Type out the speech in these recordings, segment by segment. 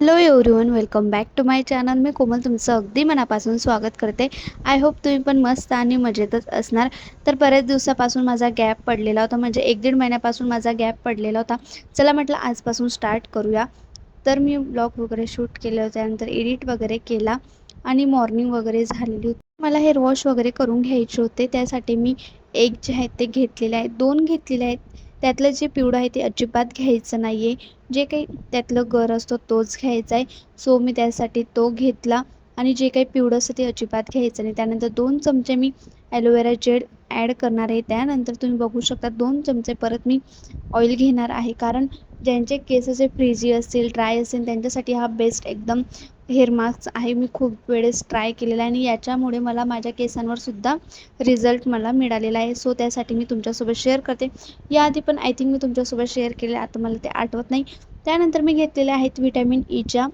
Hello everyone, welcome back to my channel. मी कोमल तुमचं अगदी मनापासून स्वागत करते. आय होप तुम्ही पण मस्त आणि मजेतच असणार. तर बऱ्याच दिवसापासून माझा गॅप पडलेला होता, म्हणजे 1-1.5 महिन्यापासून माझा गॅप पडलेला होता. चला म्हटलं आजपासून स्टार्ट करूया. तर मी ब्लॉग वगैरे शूट केले होते, त्यानंतर एडिट वगैरे केला आणि मॉर्निंग वगैरे झालेली होती. मला हेअर वॉश वगैरे करून घ्यायचे होते. त्यासाठी मी एग जे आहेत ते घेतलेले आहेत, 2 घेतलेले आहेत. त्यातलं जे पिवळं आहे ते अजिबात घ्यायचं नाही आहे. जे काही त्यातलं गर असतो तोच घ्यायचा आहे. सो मी त्यासाठी तो घेतला आणि जे काही पिवळं असतं ते अजिबात घ्यायचं नाही. त्यानंतर 2 चमचे मी ॲलोवेरा जेल ॲड करणार आहे. त्यानंतर तुम्ही बघू शकता 2 चमचे परत मी ऑइल घेणार आहे. कारण ज्यांचे केस असे फ्रिझी असतील, ड्राय असेल, त्यांच्यासाठी हा बेस्ट एकदम हेअर मास्क आहे. मी खूप वेळेस ट्राय केलेला आहे आणि याच्यामुळे मला माझ्या केसांवर सुद्धा रिझल्ट मला मिळालेला आहे. सो त्यासाठी मी तुमच्यासोबत शेअर करते. याआधी पण आय थिंक मी तुमच्यासोबत शेअर केले, आता मला ते आठवत नाही. त्यानंतर मी घेतलेल्या आहेत व्हिटॅमिन ईच्या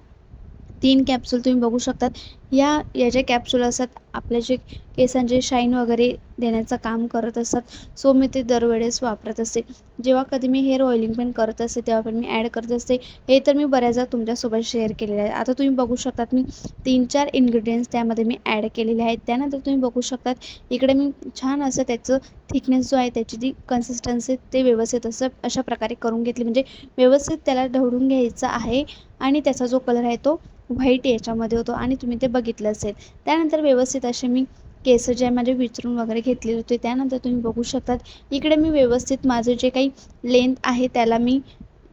3 कॅप्सूल. तुम्ही बघू शकतात या ज्या कॅप्सूल असतात आपल्या जे केसांचे शाईन वगैरे देण्याचं काम करत असतात. सो मी ते दरवेळेस वापरत असते. जेव्हा कधी मी हेअर ऑइलिंग पण करत असते तेव्हा पण मी ॲड करत असते. हे तर मी बऱ्याचदा तुमच्यासोबत शेअर केलेलं आहे. आता तुम्ही बघू शकतात मी 3-4 इन्ग्रेडियंट्स त्यामध्ये मी ॲड केलेले आहेत. त्यानंतर तुम्ही बघू शकतात इकडे मी छान असं त्याचं थिकनेस जो आहे, त्याची जी कन्सिस्टन्सी ते व्यवस्थित असं अशा प्रकारे करून घेतली, म्हणजे व्यवस्थित त्याला ढवळून घ्यायचं आहे आणि त्याचा जो कलर आहे तो व्हाईट याच्यामध्ये होतो आणि तुम्ही ते बघितलं असेल. त्यानंतर व्यवस्थित असे मी केस जे आहे माझे विचरून वगैरे घेतलेले होते. त्यानंतर तुम्ही बघू शकतात इकडे मी व्यवस्थित माझं जे काही लेंथ आहे त्याला मी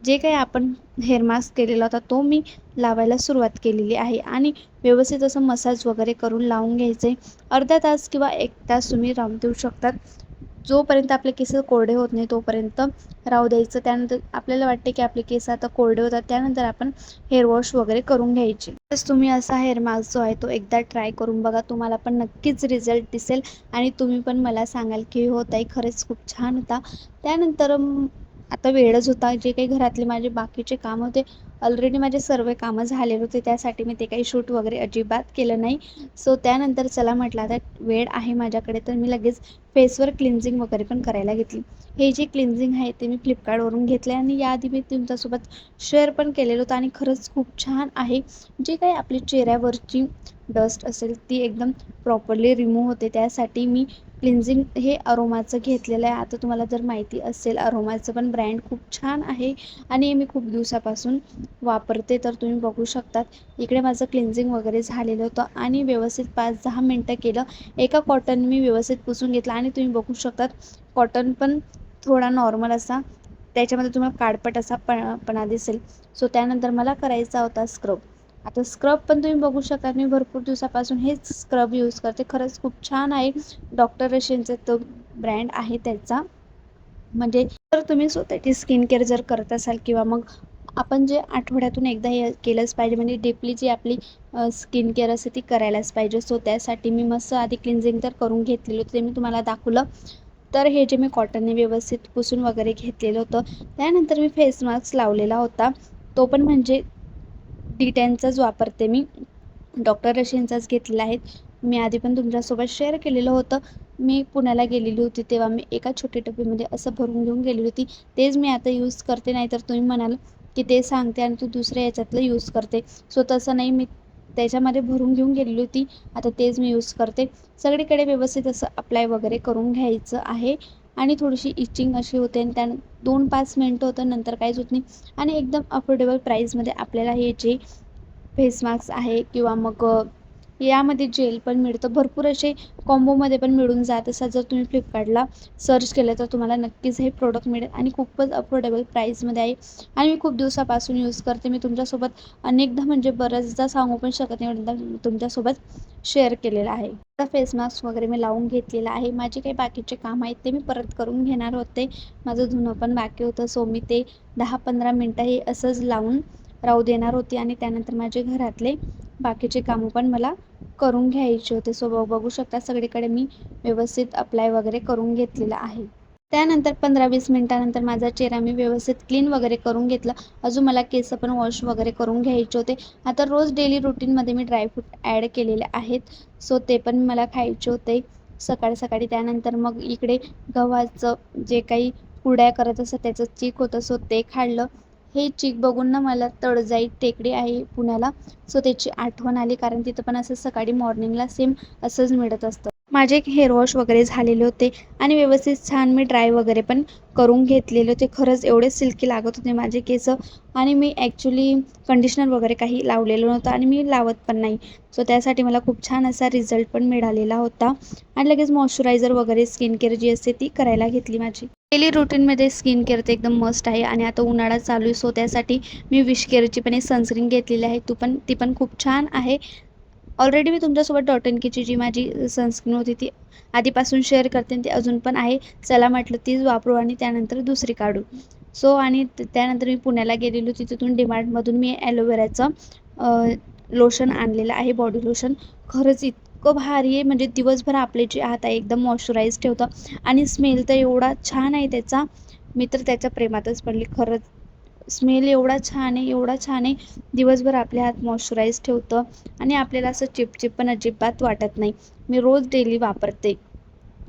जे काही आपण हेअर मास्क केलेला होता तो मी लावायला सुरुवात केलेली आहे आणि व्यवस्थित असं मसाज वगैरे करून लावून घ्यायचं आहे. अर्धा तास किंवा 1 तास तुम्ही राहू देऊ शकतात. जोपर्यंत आपले केस कोरडे होत नाही तोपर्यंत राहू द्यायचं. त्यानंतर आपल्याला वाटते की आपले केस आता कोरडे होतात, त्यानंतर आपण हेअर वॉश वगैरे करून घ्यायची. तसं तुम्ही असा हेअर मास्क जो आहे तो एकदा ट्राय करून बघा. तुम्हाला पण नक्कीच रिझल्ट दिसेल आणि तुम्ही पण मला सांगाल की हो ताई, खरंच खूप छान होता. त्यानंतर आता वेळच होता. जे काही घरातले माझे बाकीचे कामं होते, ऑलरेडी माझे सर्व कामं झालेले होते. त्यासाठी मी ते काही शूट वगैरे अजिबात केलं नाही. सो त्यानंतर चला म्हटलं आता वेळ आहे माझ्याकडे, तर मी लगेच फेसवर क्लिन्झिंग वगैरे पण करायला घेतली. हे जे क्लिन्झिंग आहे ते मी फ्लिपकार्टवरून घेतले आणि याआधी मी तुमच्यासोबत शेअर पण केलेलं होतं आणि खरंच खूप छान आहे. जे काही आपली चेहऱ्यावरची डस्ट असेल ती एकदम प्रॉपरली रिमूव्ह होते. त्यासाठी मी क्लिन्झिंग हे अरोमाचं घेतलेलं आहे. आता तुम्हाला जर माहिती असेल, अरोमाचं पण ब्रँड खूप छान आहे आणि मी खूप दिवसापासून वापरते. तर तुम्ही बघू शकतात इकडे माझं क्लिन्झिंग वगैरे झालेलं होतं आणि व्यवस्थित 5-10 मिनटं केलं. एका कॉटन मी व्यवस्थित पुसून घेतला आणि तुम्ही बघू शकतात कॉटन पण थोडा नॉर्मल असा, त्याच्यामध्ये तुम्हाला काळपट असा पणा दिसेल. सो त्यानंतर मला करायचा होता स्क्रब. आता स्क्रब पण तुम्ही बघू शकता मी भरपूर दिवसापासून हेच स्क्रब यूज करते. खरंच खूप छान आहे. डॉक्टर रशियनचा तो ब्रँड आहे त्याचा. म्हणजे जर तुम्ही स्वतःची स्किन केअर जर करत असाल किंवा मग आपण जे आठवड्यातून एकदा हे केलंच पाहिजे, म्हणजे डीपली जी आपली स्किन केअर असते ती करायलाच पाहिजे. सो त्यासाठी मी मस्त आधी क्लिन्झिंग तर करून घेतलेलं होतं, ते मी तुम्हाला दाखवलं. तर हे जे मी कॉटनने व्यवस्थित पुसून वगैरे घेतलेलं होतं. त्यानंतर मी फेस मास्क लावलेला होता. तो पण म्हणजे D10चाच वापरते मी. डॉक्टर रशियनचाच घेतलेला आहे. मी आधी पण तुमच्यासोबत शेअर केलेलं होतं. मी पुण्याला गेलेली होती तेव्हा मी एका छोट्या डब्यामध्ये असं भरून घेऊन गेलेली होती. तेच मी आता यूज करते. नाहीतर तुम्ही म्हणाल की ते सांगते आणि तू दुसऱ्या याच्यातलं यूज करते. सो तसं नाही, मी त्याच्यामध्ये भरून घेऊन गेलेली होती. आता तेच मी यूज करते. सगळीकडे व्यवस्थित असं अप्लाय वगैरे करून घ्यायचं आहे आणि थोडीशी इचिंग अशी होते आणि त्यानं 2-5 मिनटं होतं, नंतर काहीच होत नाही आणि एकदम अफोर्डेबल प्राईसमध्ये आपल्याला हे जे फेस मास्क आहे किंवा मग यामध्ये जेल पण मिळतं. भरपूर असे कॉम्बोमध्ये पण मिळून जात असतात. जर तुम्ही फ्लिपकार्टला सर्च केलं तर तुम्हाला नक्कीच हे प्रोडक्ट मिळेल आणि खूपच अफोर्डेबल प्राईसमध्ये आहे आणि मी खूप दिवसापासून यूज करते. मी तुमच्यासोबत अनेकदा, म्हणजे बऱ्याचदा सांगू पण शकत नाही एवढ्यांदा तुमच्यासोबत शेअर केलेलं आहे. आता फेस मास्क वगैरे मी लावून घेतलेला आहे. माझे काही बाकीचे काम आहेत ते मी परत करून घेणार होते. माझं धुणं पण बाकी होतं. सो मी ते 10-15 मिनटं हे असंच लावून राहू देणार होते आणि त्यानंतर माझे घरातले बाकीचे कामं पण मला करून घ्यायचे होते. सो बघू शकता सगळीकडे मी व्यवस्थित अप्लाय वगैरे करून घेतलेलं आहे. त्यानंतर 15-20 मिनटानंतर माझा चेहरा मी व्यवस्थित क्लीन वगैरे करून घेतला. अजून मला केस पण वॉश वगैरे करून घ्यायचे होते. आता रोज डेली रुटीनमध्ये मी ड्रायफ्रूट ॲड केलेले आहेत. सो ते पण मला खायचे होते सकाळी. त्यानंतर मग इकडे गव्हाचं जे काही कुरड्या करत असतं त्याचं चीक होतं, सो ते खाल्लं. हे चिक बघून ना मला तळजाई टेकडी आहे पुण्याला, सो त्याची आठवण आली, कारण तिथं पण असं सकाळी मॉर्निंगला सेम असंच मिळत असतं. माझे एक हेअर वॉश वगैरे झालेले होते आणि व्यवस्थित छान मी ड्राय वगैरे पण करून घेतलेले होते. खरंच एवढे सिल्की लागत होते माझे केस, आणि मी ॲक्च्युली कंडिशनर वगैरे काही लावलेलं नव्हतं आणि मी लावत पण नाही. सो त्यासाठी मला खूप छान असा रिझल्ट पण मिळालेला होता. आणि लगेच मॉइश्चरायझर वगैरे स्किन केअर जी असते ती करायला घेतली माझी. डेली रुटीनमध्ये स्किन केअर तर एकदम मस्ट आहे, आणि आता उन्हाळा चालू आहे, सो त्यासाठी मी विश केअरची पण एक सनस्क्रीन घेतलेली आहे. ती पण खूप छान आहे. ऑलरेडी मी तुमच्यासोबत डॉट एन कीची जी माझी सनस्क्रीन होती ती आधीपासून शेअर करते, आणि ती अजून पण आहे. चला म्हटलं तीच वापरू आणि त्यानंतर दुसरी काढू. सो आणि त्यानंतर मी पुण्याला गेलेलो, तिथून डिमार्टमधून मी ॲलोवेराचं लोशन आणलेलं आहे, बॉडी लोशन. खरंच इतकं भारी आहे, म्हणजे दिवसभर आपले जे हात आहे एकदम मॉइश्चराईज ठेवतं, आणि स्मेल तर एवढा छान आहे त्याचा. मी तर त्याच्या प्रेमातच पडली. खरंच स्मेल एवढा छान आहे, एवढा छान आहे. दिवसभर आपले हात मॉइश्चराईज ठेवतं आणि आपल्याला असं चिपचिप पण अजिबात वाटत नाही. मी रोज डेली वापरते.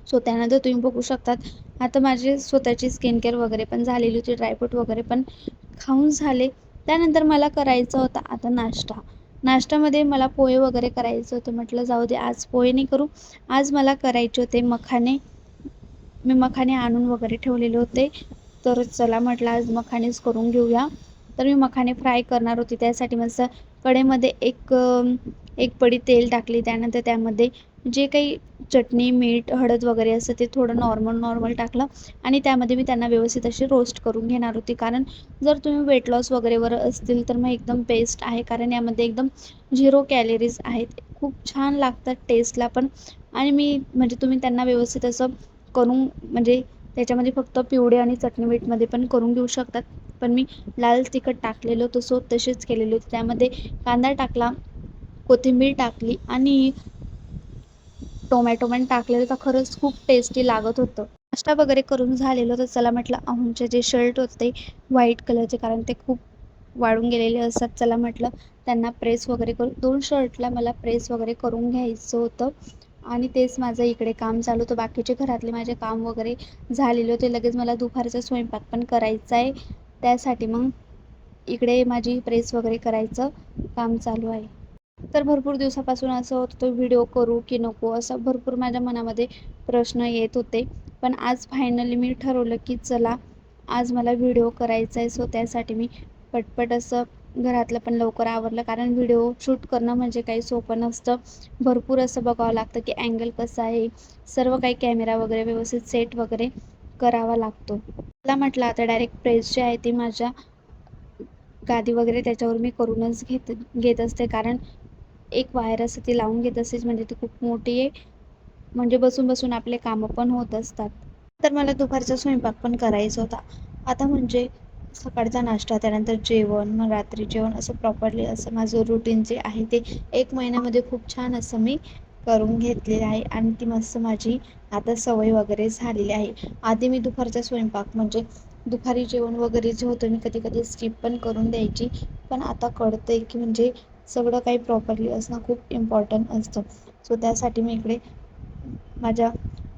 सो त्यानंतर तुम्ही बघू शकतात, आता माझी स्वतःची स्किन केअर वगैरे पण झालेली होती, ड्रायफ्रूट वगैरे पण खाऊन झाले. त्यानंतर मला करायचं होता आता नाश्ता. नाश्त्यामध्ये मला पोहे वगैरे करायचं होतं. म्हटलं जाऊ दे, आज पोहे नाही करू, आज मला करायचे होते मखाने. मी मखाने आणून वगैरे ठेवलेले होते, तर चला म्हटलं आज मखानेच करून घेऊया. तर मी मखाने फ्राय करणार होते. त्यासाठी मस्त कढईमध्ये एक पडी तेल टाकली. त्यानंतर त्यामध्ये जे काही चटणी, मीठ, हळद वगैरे असतं ते थोडं नॉर्मल टाकलं, आणि त्यामध्ये मी त्यांना व्यवस्थित अशी रोस्ट करून घेणार होती. कारण जर तुम्ही वेट लॉस वगैरेवर असतील तर मग एकदम बेस्ट आहे, कारण यामध्ये एकदम 0 कॅलरीज आहेत. खूप छान लागतात टेस्टला पण, आणि मी म्हणजे तुम्ही त्यांना व्यवस्थित असं करून, म्हणजे त्याच्यामध्ये फक्त पिवळे आणि चटणी मीठमध्ये पण करून घेऊ शकतात. पण मी लाल तिखट टाकलेलं होतं, सो तसेच केलेले होते. त्यामध्ये कांदा टाकला, कोथिंबीर टाकली आणि टोमॅटो पण टाकलेलं, तर खरंच खूप टेस्टी लागत होतं. नाश्ता वगैरे करून झालेलं, तर चला म्हटलं अहुनचे जे शर्ट होते व्हाईट कलरचे, कारण ते खूप वाळून गेलेले असतात, चला म्हटलं त्यांना प्रेस वगैरे करून, 2 शर्टला मला प्रेस वगैरे करून घ्यायचं होतं. आणि तेच माझं इकडे काम चालू होतं. बाकीचे घरातले माझे काम वगैरे झालेले होते. लगेच मला दुपारचा स्वयंपाक पण करायचा आहे. त्यासाठी मग इकडे माझी प्रेस वगैरे करायचं काम चालू आहे. तर भरपूर दिवसापासून असं होत होतं, व्हिडिओ करू की नको, असं भरपूर माझ्या मनामध्ये प्रश्न येत होते. पण आज फायनली मी ठरवलं की चला, आज मला व्हिडिओ करायचा आहे. सो त्यासाठी मी पटपट असं घरातलं पण लवकर आवरलं, कारण व्हिडिओ शूट करणं म्हणजे काही सोपं नसतं. भरपूर असं बघावं लागतं की अँगल कसा आहे, सर्व काही कॅमेरा वगैरे व्यवस्थित सेट वगैरे करावा लागतो. मला म्हटलं आता डायरेक्ट प्रेस जी आहे ती माझ्या गादी वगैरे त्याच्यावर मी करूनच घेत असते, कारण एक वायर असते ती लावून घेत असतेच, म्हणजे ती खूप मोठी आहे, म्हणजे बसून बसून आपले कामं पण होत असतात. तर मला दुपारचा स्वयंपाक पण करायचा होता. आता म्हणजे सकाळचा नाश्ता, त्यानंतर जेवण, मग रात्री जेवण, असं प्रॉपरली असं माझं रुटीन जे आहे ते 1 महिन्यामध्ये खूप छान असं मी करून घेतलेलं आहे, आणि ती मस्त माझी आता सवय वगैरे झालेली आहे. आधी मी दुपारचा स्वयंपाक म्हणजे दुपारी जेवण वगैरे जे होतं मी कधी-कधी स्किप पण करून द्यायची. पण आता कळतंय की म्हणजे सगळं काही प्रॉपरली असणं खूप इम्पॉर्टंट असतं. सो त्यासाठी मी इकडे माझ्या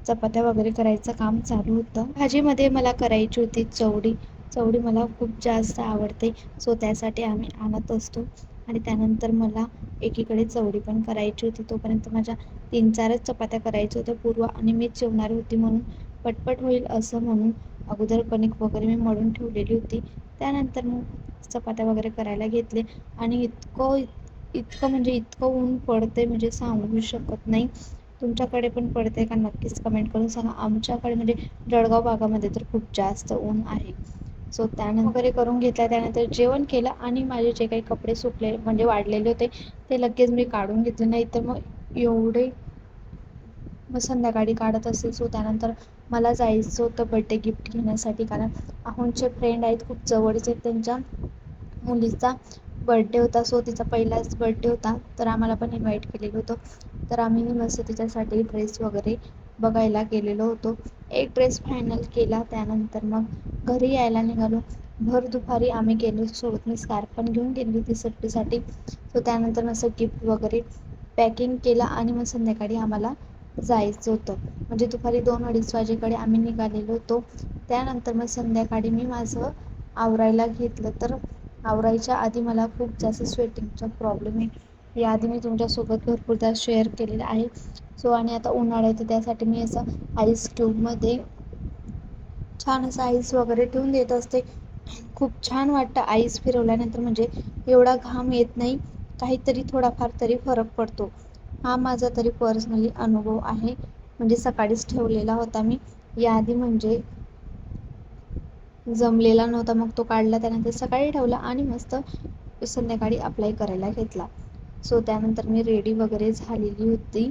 चपात्या वगैरे करायचं काम चालू होतं. भाजीमध्ये मला करायची होती चवडी. चवडी मला खूप जास्त आवडते, सो त्यासाठी आम्ही आणत असतो. आणि त्यानंतर मला एकीकडे चवडी पण करायची होती. तोपर्यंत माझ्या 3-4च चपात्या करायच्या होत्या. पूर्वा आणि मीच जेवणार होती, म्हणून पटपट होईल असं म्हणून अगोदर कणिक वगैरे मी मळून ठेवलेली होती. त्यानंतर मग चपात्या वगैरे करायला घेतले, आणि इतकं म्हणजे इतकं ऊन पडते म्हणजे सांगू शकत नाही. तुमच्याकडे पण पडते का नक्कीच कमेंट करून सांगा. आमच्याकडे म्हणजे जळगाव भागामध्ये तर खूप जास्त ऊन आहे. सो त्यानंतर करून घेतला, त्यानंतर जेवण केलं, आणि माझे जे काही कपडे सुकले म्हणजे वाढलेले होते ते लगेच मी काढून घेतले, नाही तर मग एवढे मग संध्याकाळी काढत असेल. सो त्यानंतर मला जायचं होतं बड्डे गिफ्ट घेण्यासाठी, कारण आहोंचे फ्रेंड आहेत खूप जवळचे, त्यांच्या मुलीचा बर्थडे होता. सो तिचा पहिलाच बर्थडे होता, तर आम्हाला पण इन्व्हाइट केलेलं होतं. तर आम्ही मस्त तिच्यासाठी ड्रेस वगैरे बघायला गेलेलो होतो. एक ड्रेस फायनल केला, त्यानंतर मग घरी यायला निघालो. भर दुपारी आम्ही गेलो, सोबत मी स्कार्फ पण घेऊन गेली होती सेफ्टीसाठी. सो त्यानंतर मस्त गिफ्ट वगैरे पॅकिंग केलं, आणि मग संध्याकाळी आम्हाला जायचं होतं. म्हणजे दुपारी 2-2:30 वाजेकडे आम्ही निघालेलो होतो. त्यानंतर मग संध्याकाळी मी माझं आवरायला घेतलं तर आवरायच्या आधी मला खूप जास्त स्वेटिंगचा प्रॉब्लेम आहे. याआधी मी तुमच्यासोबत भरपूरदा शेअर केलेला आहे. सो आणि आता उन्हाळा येते त्यासाठी मी असं आईस क्यूबमध्ये छान असं आईस वगैरे ठेवून देत असते. खूप छान वाटतं आईस फिरवल्यानंतर, म्हणजे एवढा घाम येत नाही, काहीतरी थोडाफार तरी फरक पडतो. हा माझा तरी पर्सनली अनुभव आहे. म्हणजे सकाळीच ठेवलेला होता मी, याआधी म्हणजे जमलेला नव्हता, मग तो काढला, त्यानंतर सकाळी ठेवला आणि मस्त संध्याकाळी अप्लाय करायला घेतला. सो त्यानंतर मी रेडी वगैरे झालेली होती.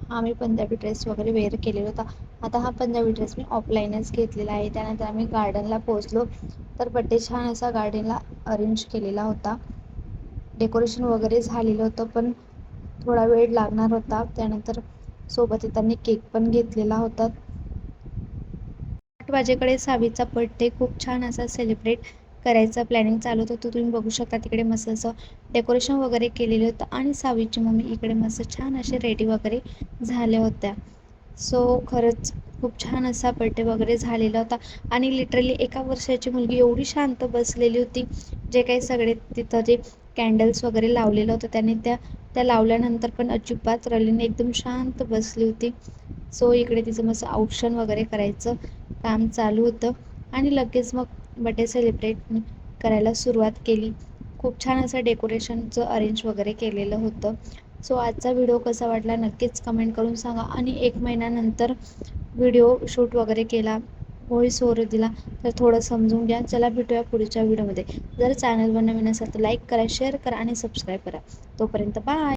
हा मी पंजाबी ड्रेस वगैरे वेअर केलेला होता. आता हा पंजाबी ड्रेस मी ऑफलाईनच घेतलेला आहे. त्यानंतर आम्ही गार्डनला पोहोचलो. तर बड्डे छान असा गार्डनला अरेंज केलेला होता. डेकोरेशन वगैरे झालेलं होतं, पण थोडा वेळ लागणार होता. त्यानंतर सोबत येताना केक पण घेतलेला होता. 8 वाजेकडे सावीचा बर्थडे खूप छान असा सेलिब्रेट करायचं प्लॅनिंग चालू होतं. तो तुम्ही बघू शकता तिकडे मस्त असं डेकोरेशन वगैरे केलेलं होतं आणि सावीची मम्मी इकडे मस्त छान असे रेडी वगैरे झाल्या होत्या. सो खरंच खूप छान असा बर्थडे वगैरे झालेला होता आणि लिटरली 1 वर्षाची मुलगी एवढी शांत बसलेली होती. जे काही सगळे तिथं जे कॅन्डल्स वगैरे लावलेलं होतं त्याने त्या लावल्यानंतर पण अजिबात रडली एकदम शांत बसली होती. सो इकडे तिचं मस्त औक्षण वगैरे करायचं काम चालू होतं आणि लगेच मग बड्डे सेलिब्रेट करायला सुरुवात केली. खूप छान असं डेकोरेशनचं अरेंज वगैरे केलेलं होतं. सो आजचा व्हिडिओ कसा वाटला नक्कीच कमेंट करून सांगा. आणि 1 महिन्यानंतर व्हिडिओ शूट वगैरे केला, व्हॉईस ओव्हर दिला, तर थोडं समजून घ्या. चला भेटूया पुढच्या व्हिडिओमध्ये. जर चॅनलवर नवीन असेल तर लाईक करा, शेअर करा आणि सबस्क्राईब करा. तोपर्यंत बाय.